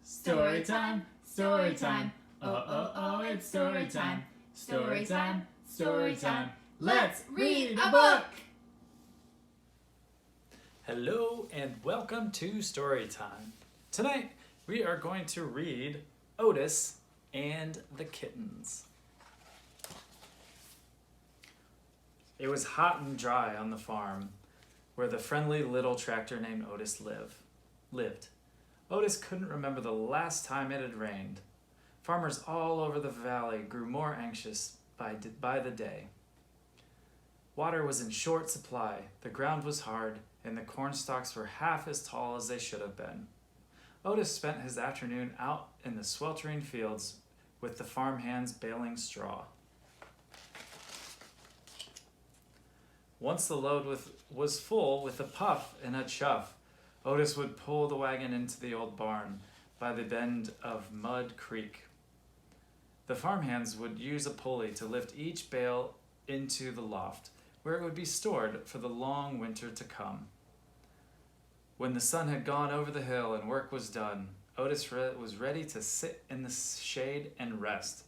Story time, story time. Oh, oh, oh, it's story time. Story time, story time. Let's read a book! Hello and welcome to Storytime. Tonight we are going to read Otis and the Kittens. It was hot and dry on the farm where the friendly little tractor named Otis lived. Otis couldn't remember the last time it had rained. Farmers all over the valley grew more anxious by the day. Water was in short supply, the ground was hard, and the corn stalks were half as tall as they should have been. Otis spent his afternoon out in the sweltering fields with the farmhands baling straw. Once the load was full with a puff and a chuff, Otis would pull the wagon into the old barn by the bend of Mud Creek. The farmhands would use a pulley to lift each bale into the loft, where it would be stored for the long winter to come. When the sun had gone over the hill and work was done, Otis was ready to sit in the shade and rest,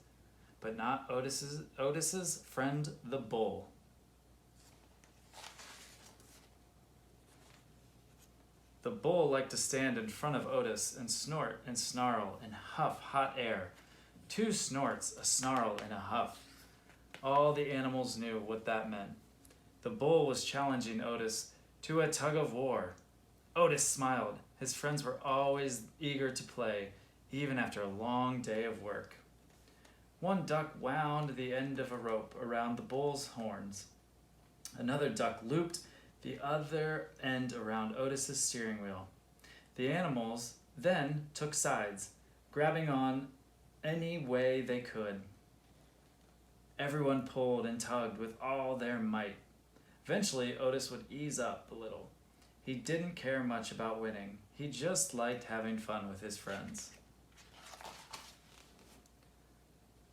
but not Otis's friend the bull. The bull liked to stand in front of Otis and snort and snarl and huff hot air. 2 snorts, a snarl, and a huff. All the animals knew what that meant. The bull was challenging Otis to a tug of war. Otis smiled. His friends were always eager to play, even after a long day of work. One duck wound the end of a rope around the bull's horns. Another duck looped the other end around Otis's steering wheel. The animals then took sides, grabbing on any way they could. Everyone pulled and tugged with all their might. Eventually, Otis would ease up a little. He didn't care much about winning. He just liked having fun with his friends.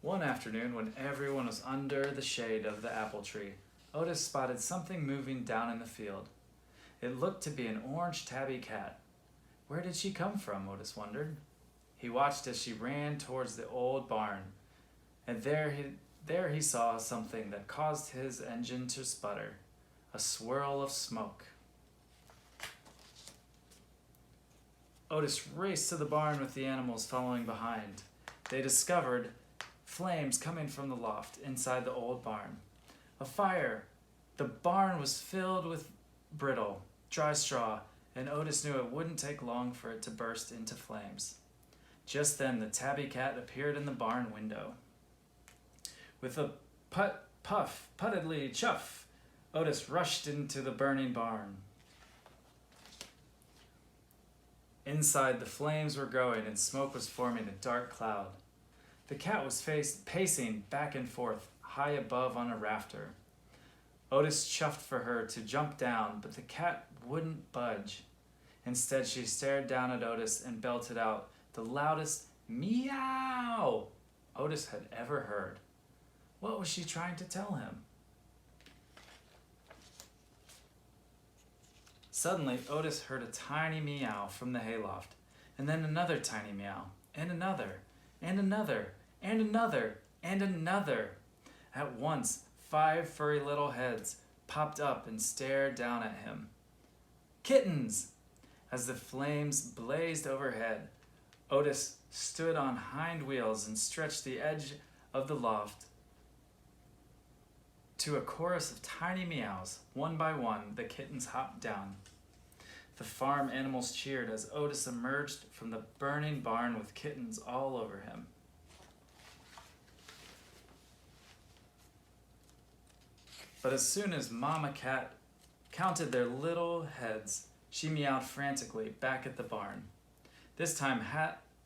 One afternoon, when everyone was under the shade of the apple tree, Otis spotted something moving down in the field. It looked to be an orange tabby cat. Where did she come from, Otis wondered. He watched as she ran towards the old barn, and there he saw something that caused his engine to sputter, a swirl of smoke. Otis raced to the barn with the animals following behind. They discovered flames coming from the loft inside the old barn. A fire! The barn was filled with brittle, dry straw, and Otis knew it wouldn't take long for it to burst into flames. Just then, the tabby cat appeared in the barn window. With a puttedly chuff, Otis rushed into the burning barn. Inside, the flames were growing and smoke was forming a dark cloud. The cat was pacing back and forth, high above on a rafter. Otis chuffed for her to jump down, but the cat wouldn't budge. Instead, she stared down at Otis and belted out the loudest meow Otis had ever heard. What was she trying to tell him? Suddenly, Otis heard a tiny meow from the hayloft, and then another tiny meow, and another, and another, and another, and another. At once, 5 furry little heads popped up and stared down at him. Kittens! As the flames blazed overhead, Otis stood on hind wheels and stretched the edge of the loft. To a chorus of tiny meows, one by one, the kittens hopped down. The farm animals cheered as Otis emerged from the burning barn with kittens all over him. But as soon as Mama Cat counted their little heads, she meowed frantically back at the barn. This time,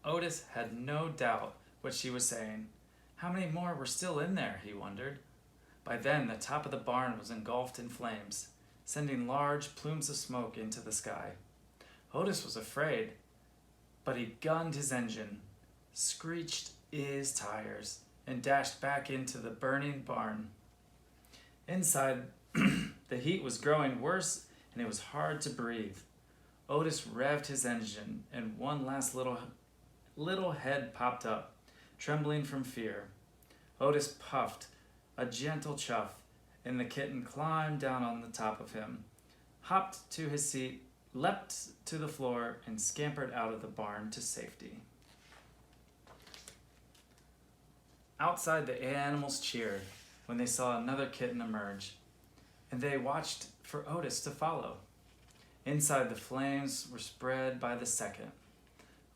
Otis had no doubt what she was saying. How many more were still in there, he wondered. By then, the top of the barn was engulfed in flames, sending large plumes of smoke into the sky. Otis was afraid, but he gunned his engine, screeched his tires, and dashed back into the burning barn. Inside, the heat was growing worse, and it was hard to breathe. Otis revved his engine, and one last little head popped up, trembling from fear. Otis puffed a gentle chuff, and the kitten climbed down on the top of him, hopped to his seat, leapt to the floor, and scampered out of the barn to safety. Outside, the animals cheered when they saw another kitten emerge, and they watched for Otis to follow. Inside, the flames were spread by the second.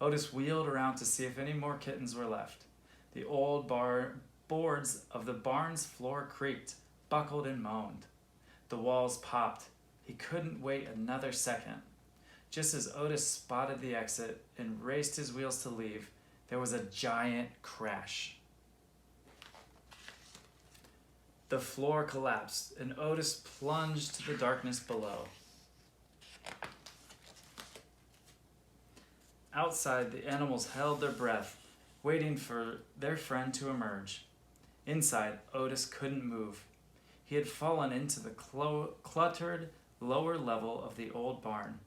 Otis wheeled around to see if any more kittens were left. The old boards of the barn's floor creaked, buckled, and moaned. The walls popped. He couldn't wait another second. Just as Otis spotted the exit and raced his wheels to leave, there was a giant crash. The floor collapsed, and Otis plunged to the darkness below. Outside, the animals held their breath, waiting for their friend to emerge. Inside, Otis couldn't move. He had fallen into the cluttered lower level of the old barn,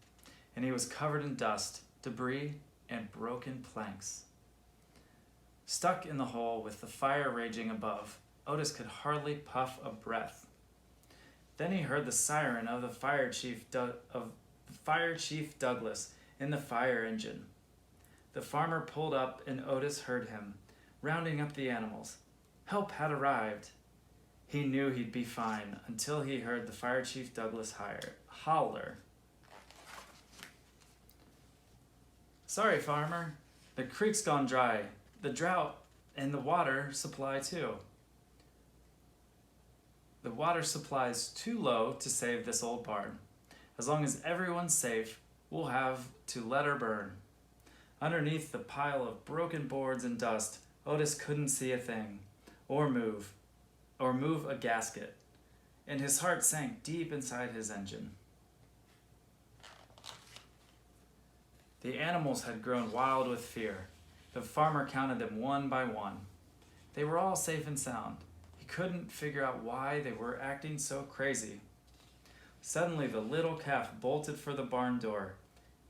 and he was covered in dust, debris, and broken planks. Stuck in the hole with the fire raging above, Otis could hardly puff a breath. Then he heard the siren of the Fire Chief Douglas in the fire engine. The farmer pulled up, and Otis heard him, rounding up the animals. Help had arrived. He knew he'd be fine until he heard the Fire Chief Douglas holler. Sorry, farmer. The creek's gone dry. The drought and the water supply too. The water supply's too low to save this old barn. As long as everyone's safe, we'll have to let her burn. Underneath the pile of broken boards and dust, Otis couldn't see a thing, or move a gasket, and his heart sank deep inside his engine. The animals had grown wild with fear. The farmer counted them one by one. They were all safe and sound. He couldn't figure out why they were acting so crazy. Suddenly, the little calf bolted for the barn door.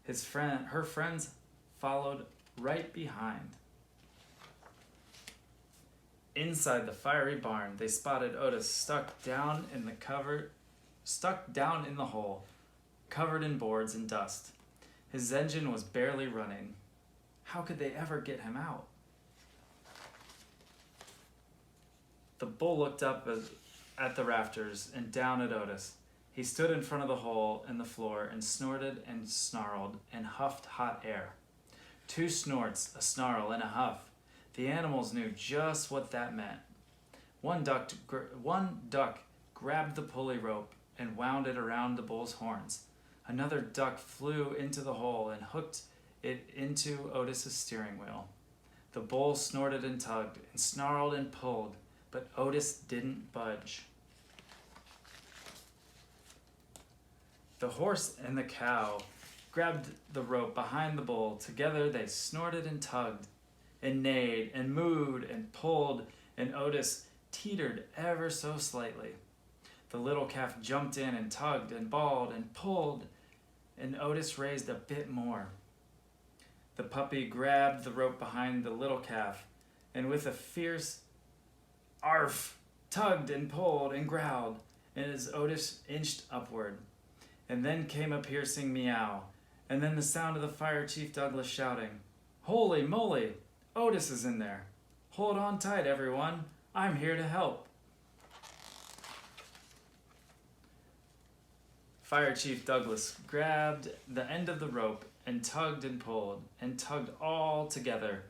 Her friends followed right behind. Inside the fiery barn, they spotted Otis stuck down in the hole, covered in boards and dust. His engine was barely running. How could they ever get him out? The bull looked up at the rafters and down at Otis. He stood in front of the hole in the floor and snorted and snarled and huffed hot air. 2 snorts, a snarl, and a huff. The animals knew just what that meant. One duck grabbed the pulley rope and wound it around the bull's horns. Another duck flew into the hole and hooked it into Otis's steering wheel. The bull snorted and tugged and snarled and pulled, but Otis didn't budge. The horse and the cow grabbed the rope behind the bull. Together they snorted and tugged and neighed and mooed and pulled, and Otis teetered ever so slightly. The little calf jumped in and tugged and bawled and pulled, and Otis raised a bit more. The puppy grabbed the rope behind the little calf, and with a fierce arf, tugged and pulled and growled, and as Otis inched upward. And then came a piercing meow, and then the sound of the Fire Chief Douglas shouting, "Holy moly! Otis is in there. Hold on tight, everyone. I'm here to help." Fire Chief Douglas grabbed the end of the rope and pulled and tugged all together.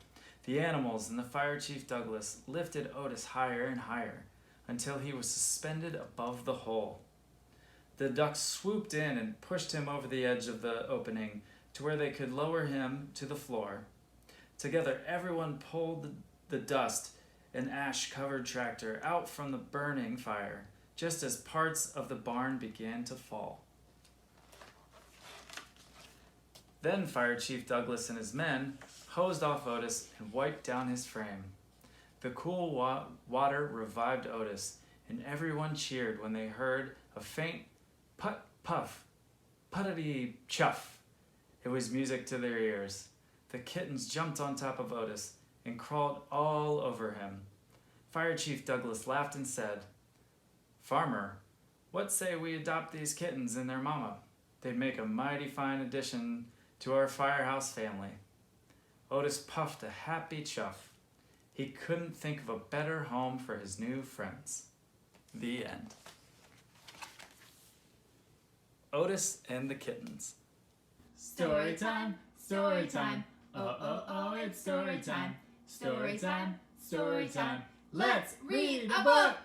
The animals and the Fire Chief Douglas lifted Otis higher and higher until he was suspended above the hole. The ducks swooped in and pushed him over the edge of the opening to where they could lower him to the floor. Together, everyone pulled the dust and ash-covered tractor out from the burning fire, just as parts of the barn began to fall. Then Fire Chief Douglas and his men hosed off Otis and wiped down his frame. The cool water revived Otis, and everyone cheered when they heard a faint put-puff, puttity-chuff. It was music to their ears. The kittens jumped on top of Otis and crawled all over him. Fire Chief Douglas laughed and said, "Farmer, what say we adopt these kittens and their mama? They'd make a mighty fine addition to our firehouse family." Otis puffed a happy chuff. He couldn't think of a better home for his new friends. The end. Otis and the Kittens. Story time, story time. Oh, oh, oh, it's story time. Story time, story time. Let's read a book!